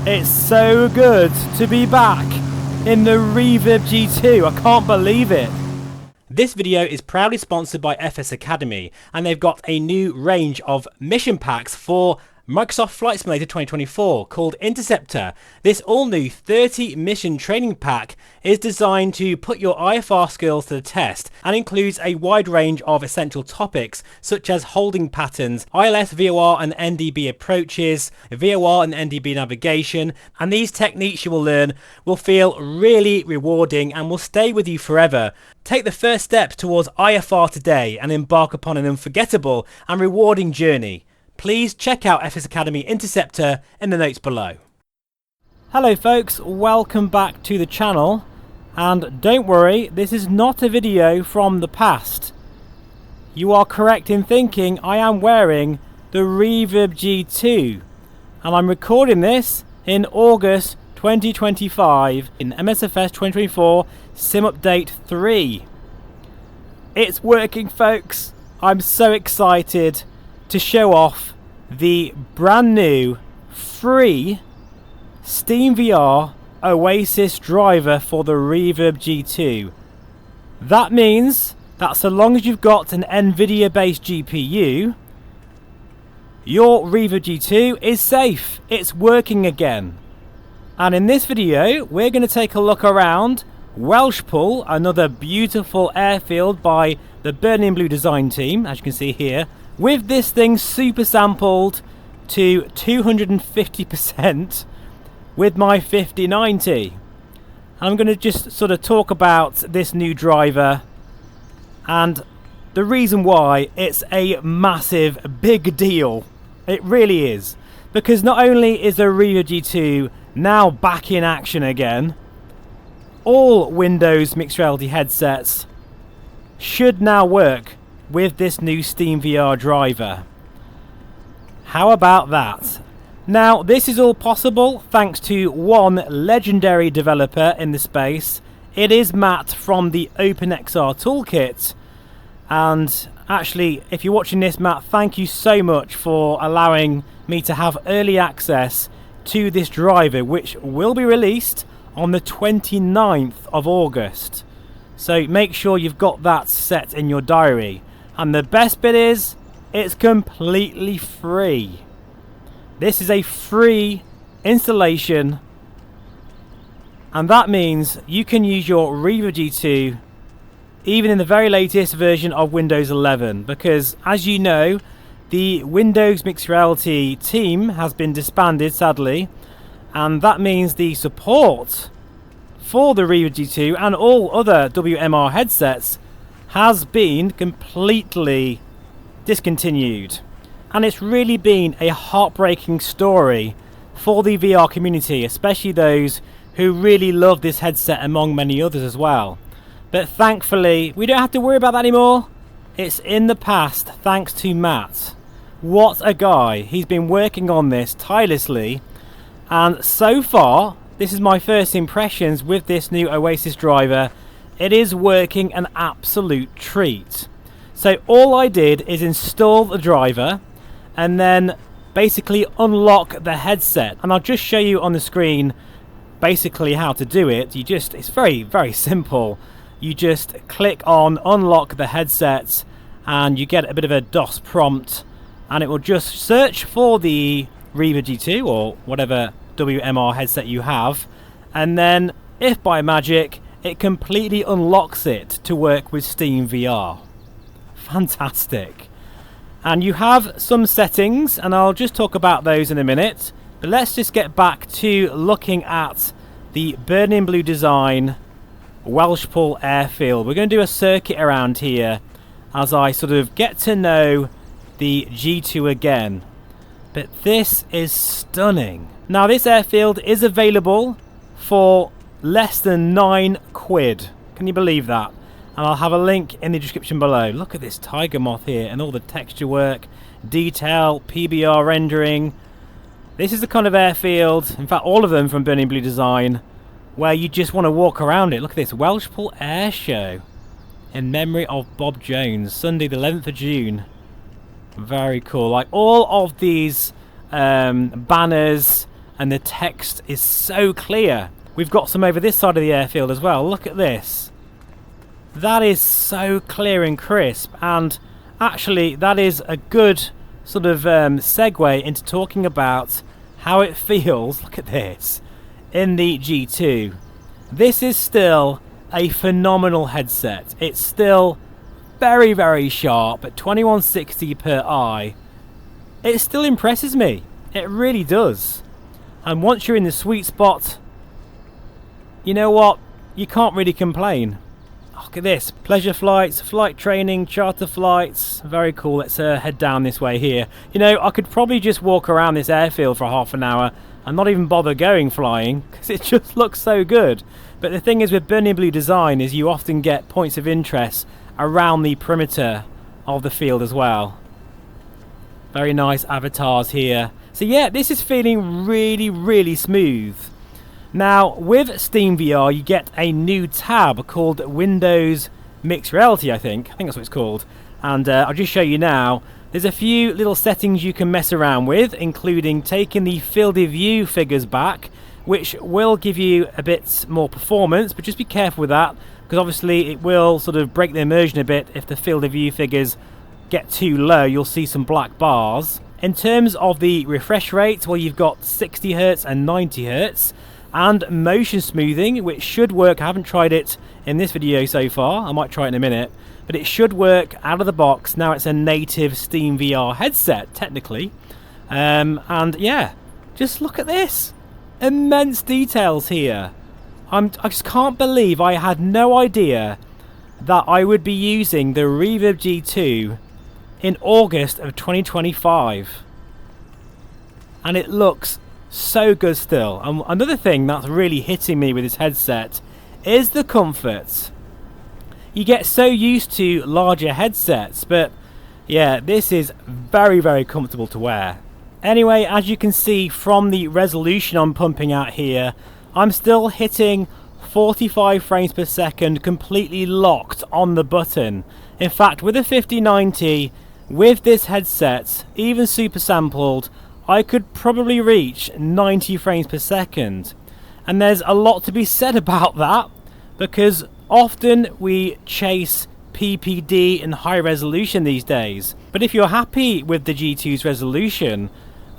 It's so good to be back in the Reverb G2. I can't believe it. This video is proudly sponsored by FS Academy, and they've got a new range of mission packs for Microsoft Flight Simulator 2024 called Interceptor. This all new 30 mission training pack is designed to put your IFR skills to the test and includes a wide range of essential topics such as holding patterns, ILS, VOR and NDB approaches, VOR and NDB navigation, and these techniques you will learn will feel really rewarding and will stay with you forever. Take the first step towards IFR today and embark upon an unforgettable and rewarding journey. Please check out FS Academy Interceptor in the notes below. Hello folks, welcome back to the channel, and don't worry, this is not a video from the past. You are correct in thinking I am wearing the Reverb G2, and I'm recording this in August 2025 in MSFS 2024 Sim Update 3. It's working folks, I'm so excited to show off the brand new free Steam VR Oasis driver for the Reverb G2. That means that so long as you've got an NVIDIA based GPU, your Reverb G2 is safe, it's working again. And in this video we're going to take a look around Welshpool, another beautiful airfield by the Burning Blue design team, as you can see here, with this thing super sampled to 250% with my 5090. I'm going to just sort of talk about this new driver and the reason why it's a massive big deal. It really is, because not only is the Reverb G2 now back in action again, all Windows mixed reality headsets should now work with this new Steam VR driver. How about that? Now this is all possible thanks to one legendary developer in the space. It is Matt from the OpenXR toolkit, and actually if you're watching this, Matt, thank you so much for allowing me to have early access to this driver, which will be released on the 29th of August. So make sure you've got that set in your diary. And the best bit is, it's completely free. This is a free installation, and that means you can use your Reverb G2 even in the very latest version of Windows 11, because as you know, the Windows Mixed Reality team has been disbanded sadly, and that means the support for the Reverb G2 and all other WMR headsets has been completely discontinued. And it's really been a heartbreaking story for the VR community, especially those who really love this headset among many others as well. But thankfully we don't have to worry about that anymore. It's in the past thanks to Matt. What a guy. He's been working on this tirelessly, and so far this is my first impressions with this new Oasis driver. It is working an absolute treat. So all I did is install the driver and then basically unlock the headset, and I'll just show you on the screen basically how to do it. It's very simple. You just click on unlock the headset and you get a bit of a DOS prompt, and it will just search for the Reverb G2 or whatever WMR headset you have, and then if by magic it completely unlocks it to work with Steam VR. Fantastic. And you have some settings, and I'll just talk about those in a minute, but let's just get back to looking at the Burning Blue design Welshpool airfield. We're going to do a circuit around here as I sort of get to know the G2 again, but this is stunning. Now this airfield is available for less than £9. Can you believe that? And I'll have a link in the description below. Look at this tiger moth here and all the texture work, detail, PBR rendering. This is the kind of airfield, in fact all of them from Burning Blue design, where you just want to walk around it. Look at this Welshpool Air Show in memory of Bob Jones, Sunday the 11th of June. Very cool. Like all of these banners and the text is so clear. We've got some over this side of the airfield as well. Look at this. That is so clear and crisp, and actually that is a good sort of segue into talking about how it feels. Look at this in the G2. This is still a phenomenal headset. It's still very, very sharp at 2160 per eye. It still impresses me. It really does. And once you're in the sweet spot, you know what? You can't really complain. Look at this. Pleasure flights, flight training, charter flights. Very cool. Let's head down this way here. You know, I could probably just walk around this airfield for half an hour and not even bother going flying because it just looks so good. But the thing is with Burning Blue design is you often get points of interest around the perimeter of the field as well. Very nice avatars here. So yeah, this is feeling really, really smooth. Now, with Steam VR, you get a new tab called Windows Mixed Reality, I think that's what it's called. And I'll just show you now. There's a few little settings you can mess around with, including taking the field of view figures back, which will give you a bit more performance, but just be careful with that, because obviously it will sort of break the immersion a bit if the field of view figures get too low. You'll see some black bars. In terms of the refresh rate, well, you've got 60 Hz and 90 Hz, and motion smoothing, which should work. I haven't tried it in this video so far. I might try it in a minute, but it should work out of the box. Now it's a native Steam VR headset, technically. And yeah, just look at this. Immense details here. I just can't believe I had no idea that I would be using the Reverb G2 in August of 2025. And it looks so good still. And another thing that's really hitting me with this headset is the comfort. You get so used to larger headsets, but yeah, this is very, very comfortable to wear. Anyway, as you can see from the resolution I'm pumping out here, I'm still hitting 45 frames per second completely locked on the button. In fact, with a 5090, with this headset, even super sampled, I could probably reach 90 frames per second. And there's a lot to be said about that, because often we chase PPD and high resolution these days. But if you're happy with the G2's resolution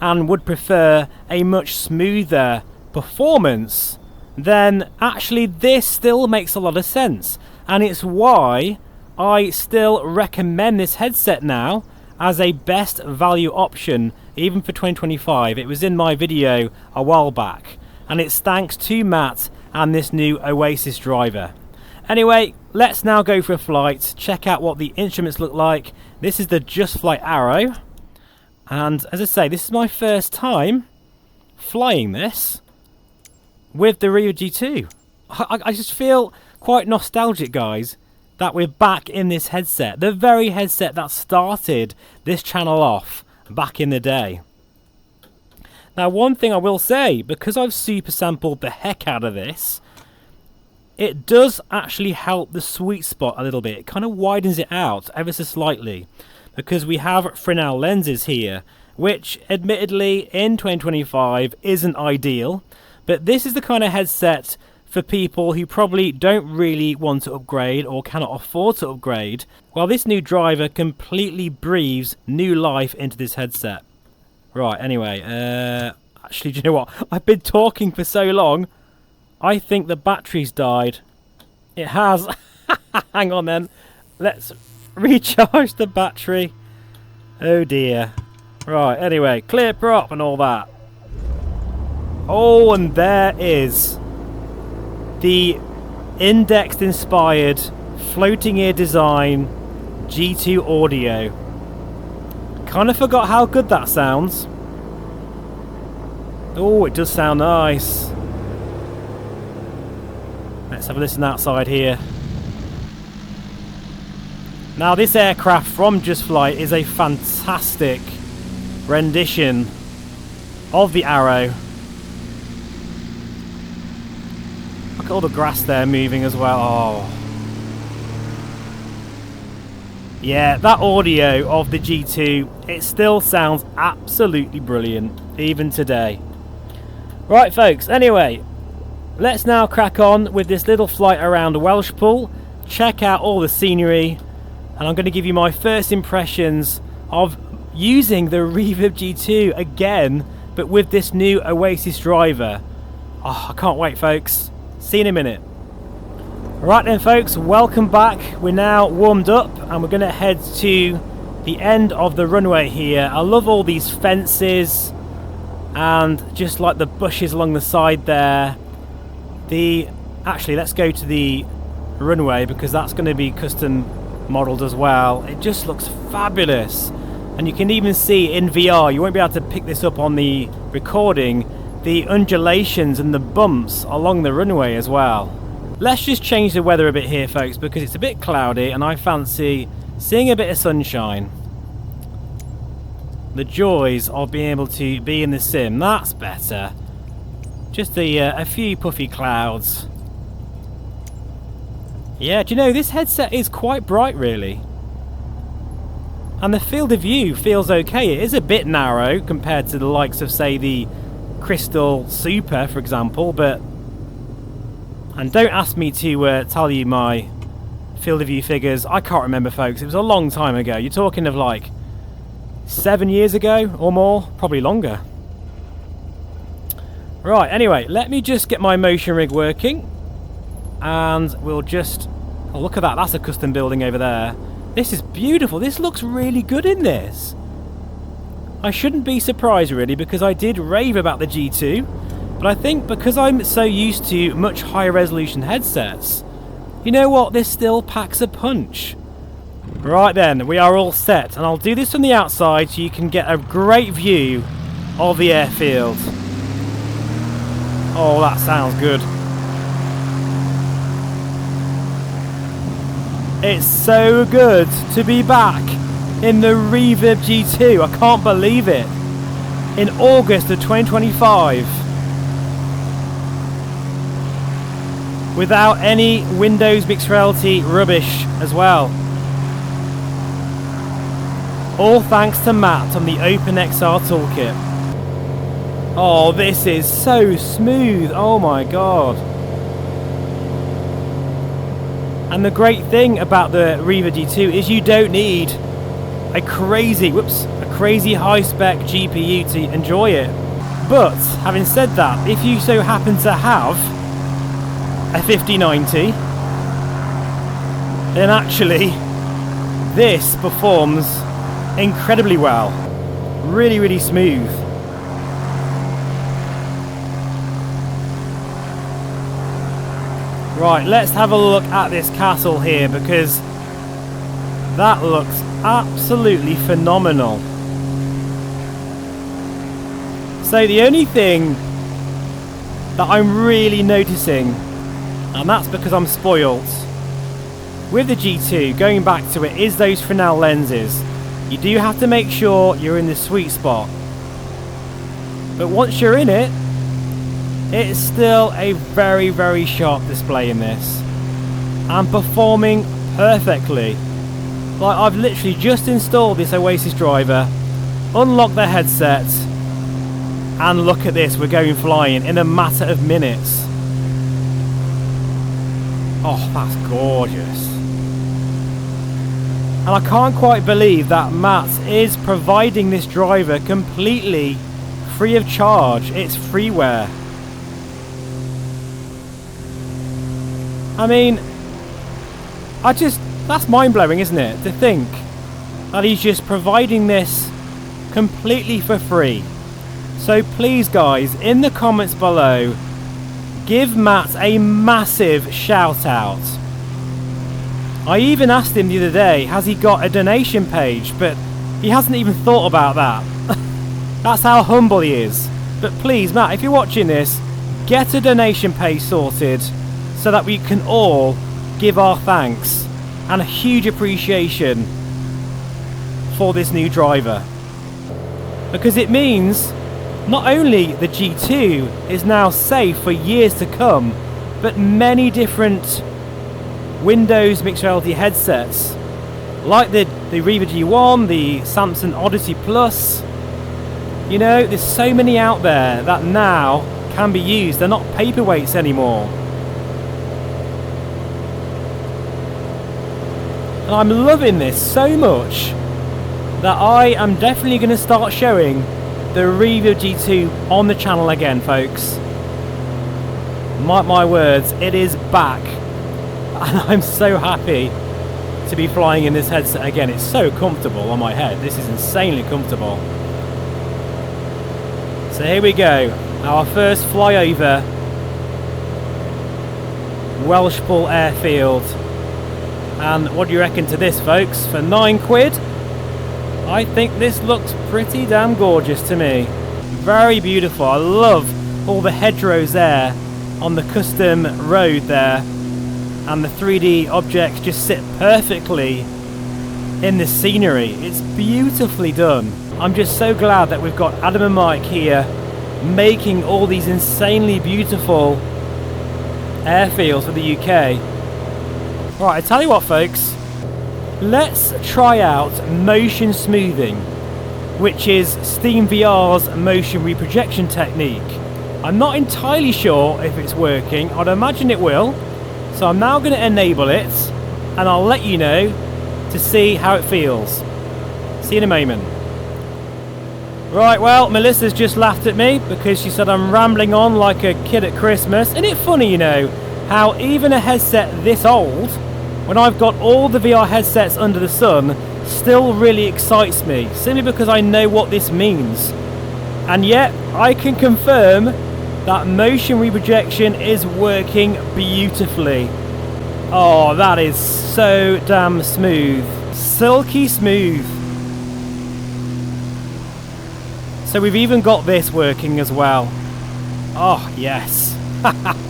and would prefer a much smoother performance, then actually this still makes a lot of sense. And it's why I still recommend this headset now as a best value option, even for 2025. It was in my video a while back, and it's thanks to Matt and this new Oasis driver. Anyway, let's now go for a flight, check out what the instruments look like. This is the Just Flight Arrow, and as I say, this is my first time flying this with the Reverb G2. I just feel quite nostalgic, guys, that we're back in this headset, the very headset that started this channel off back in the day. Now, one thing I will say, because I've super sampled the heck out of this, it does actually help the sweet spot a little bit. It kind of widens it out ever so slightly, because we have Fresnel lenses here, which admittedly in 2025 isn't ideal, but this is the kind of headset for people who probably don't really want to upgrade or cannot afford to upgrade. Well, this new driver completely breathes new life into this headset. Right, anyway, actually, do you know what? I've been talking for so long, I think the battery's died. It has. Hang on then. Let's recharge the battery. Oh dear. Right, anyway, clear prop and all that. Oh, and there is the indexed inspired floating ear design G2 audio. Kind of forgot how good that sounds. Oh, it does sound nice. Let's have a listen outside here. Now, this aircraft from Just Flight is a fantastic rendition of the Arrow. Look at all the grass there moving as well. Oh. Yeah, that audio of the G2, it still sounds absolutely brilliant, even today. Right folks, anyway, let's now crack on with this little flight around Welshpool, check out all the scenery, and I'm going to give you my first impressions of using the Reverb G2 again, but with this new Oasis driver. Oh, I can't wait folks, see you in a minute. Right then folks, welcome back. We're now warmed up and we're going to head to the end of the runway here. I love all these fences and just like the bushes along the side there. Actually, let's go to the runway because that's going to be custom modeled as well. It just looks fabulous, and you can even see in VR, you won't be able to pick this up on the recording, the undulations and the bumps along the runway as well. Let's just change the weather a bit here folks, because it's a bit cloudy and I fancy seeing a bit of sunshine. The joys of being able to be in the sim, that's better. Just a few puffy clouds. Yeah, do you know, this headset is quite bright really. And the field of view feels okay. It is a bit narrow compared to the likes of, say, the Crystal Super, for example, but... And don't ask me to tell you my field of view figures. I can't remember, folks. It was a long time ago. You're talking of like 7 years ago or more, probably longer. Right, anyway, let me just get my motion rig working, and we'll just... Oh, look at that. That's a custom building over there. This is beautiful. This looks really good in this. I shouldn't be surprised, really, because I did rave about the G2, but I think because I'm so used to much higher resolution headsets, you know what? This still packs a punch. Right then, we are all set, and I'll do this from the outside so you can get a great view of the airfield. Oh, that sounds good. It's so good to be back in the Reverb G2. I can't believe it. In August of 2025. Without any Windows Mixed Reality rubbish as well. All thanks to Matt on the OpenXR toolkit. Oh, this is so smooth. Oh my god. And the great thing about the Reverb G2 is you don't need a crazy high-spec GPU to enjoy it. But having said that, if you so happen to have a 5090, then actually this performs incredibly well. Really, really smooth. Right, let's have a look at this castle here, because that looks absolutely phenomenal. So the only thing that I'm really noticing, and that's because I'm spoilt, with the G2, going back to it, is those Fresnel lenses. You do have to make sure you're in the sweet spot. But once you're in it, it's still a very, very sharp display in this. And performing perfectly. Like, I've literally just installed this Oasis driver, unlocked the headset, and look at this, we're going flying in a matter of minutes. Oh, that's gorgeous. And I can't quite believe that Matt is providing this driver completely free of charge. It's freeware. I mean, that's mind-blowing, isn't it? To think that he's just providing this completely for free. So please guys, in the comments below, give Matt a massive shout out. I even asked him the other day, has he got a donation page? But he hasn't even thought about that. That's how humble he is. But please, Matt, if you're watching this, get a donation page sorted so that we can all give our thanks and a huge appreciation for this new driver. Because it means not only the G2 is now safe for years to come, but many different Windows Mixed Reality headsets, like the Reverb G1, the Samsung Odyssey Plus. You know, there's so many out there that now can be used. They're not paperweights anymore. And I'm loving this so much that I am definitely going to start showing the Reverb G2 on the channel again, folks. Mark my words, it is back. And I'm so happy to be flying in this headset again. It's so comfortable on my head. This is insanely comfortable. So here we go. Our first flyover. Welshpool airfield. And what do you reckon to this, folks? For £9, I think this looks pretty damn gorgeous to me. Very beautiful. I love all the hedgerows there on the custom road there. And the 3D objects just sit perfectly in the scenery. It's beautifully done. I'm just so glad that we've got Adam and Mike here making all these insanely beautiful airfields for the UK. Right, I tell you what, folks, let's try out motion smoothing, which is Steam VR's motion reprojection technique. I'm not entirely sure if it's working. I'd imagine it will. So I'm now going to enable it, and I'll let you know to see how it feels. See you in a moment. Right, well, Melissa's just laughed at me because she said I'm rambling on like a kid at Christmas. Isn't it funny, you know, how even a headset this old, when I've got all the VR headsets under the sun, still really excites me, simply because I know what this means. And yet, I can confirm that motion reprojection is working beautifully. Oh, that is so damn smooth. Silky smooth. So we've even got this working as well. Oh, yes.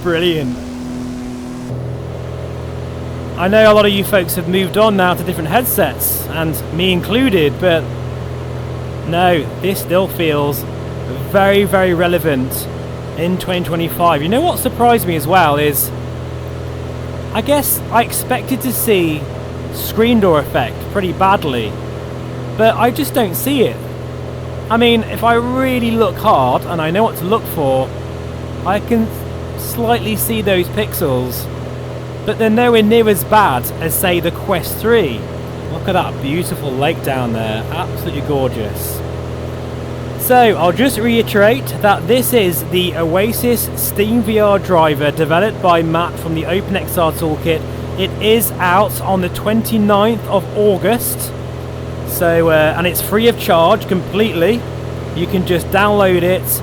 Brilliant. I know a lot of you folks have moved on now to different headsets, and me included, but no, this still feels very, very relevant in 2025. You know what surprised me as well is, I guess I expected to see screen door effect pretty badly, but I just don't see it. I mean, if I really look hard and I know what to look for, I can slightly see those pixels, but they're nowhere near as bad as, say, the Quest 3. Look at that beautiful lake down there, absolutely gorgeous. So, I'll just reiterate that this is the Oasis Steam VR Driver developed by Matt from the OpenXR Toolkit. It is out on the 29th of August. So, and it's free of charge completely. You can just download it.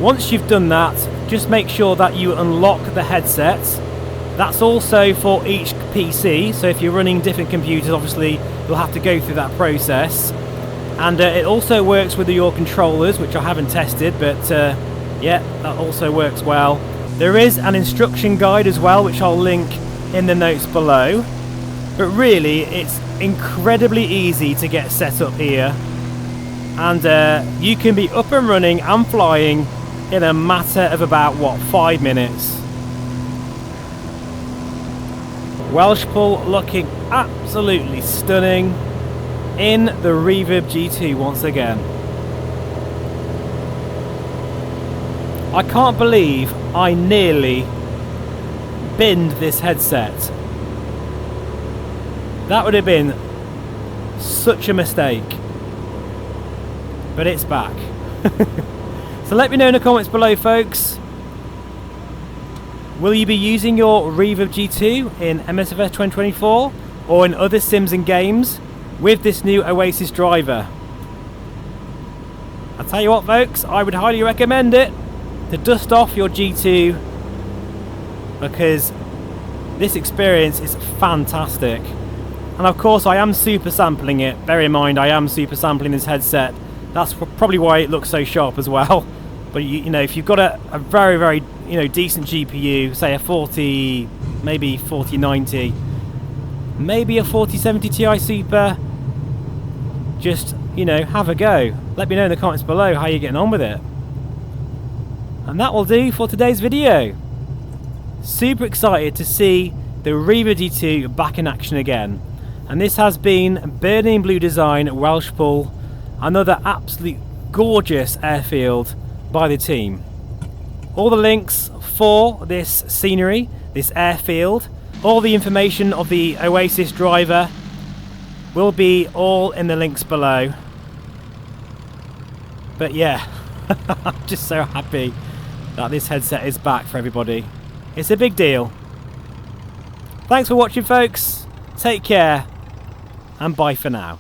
Once you've done that, just make sure that you unlock the headsets. That's also for each PC. So if you're running different computers, obviously you'll have to go through that process. And it also works with your controllers, which I haven't tested, but yeah, that also works well. There is an instruction guide as well, which I'll link in the notes below. But really, it's incredibly easy to get set up here. And you can be up and running and flying in a matter of about, what, 5 minutes. Welshpool looking absolutely stunning in the Reverb G2 once again. I can't believe I nearly binned this headset. That would have been such a mistake. But it's back. So let me know in the comments below, folks. Will you be using your Reverb G2 in MSFS 2024 or in other sims and games with this new Oasis driver? I'll tell you what, folks, I would highly recommend it to dust off your G2, because this experience is fantastic. And of course I am super sampling it. Bear in mind, I am super sampling this headset. That's probably why it looks so sharp as well. But you know, if you've got a very, very, you know, decent GPU, say a 40, maybe 4090, maybe a 4070 Ti Super, just, you know, have a go. Let me know in the comments below how you're getting on with it. And that will do for today's video. Super excited to see the Reverb G2 back in action again. And this has been Burning Blue Design Welshpool, another absolute gorgeous airfield by the team. All the links for this scenery, this airfield, all the information of the Oasis driver will be all in the links below. But yeah, I'm just so happy that this headset is back for everybody. It's a big deal. Thanks for watching, folks. Take care, and bye for now.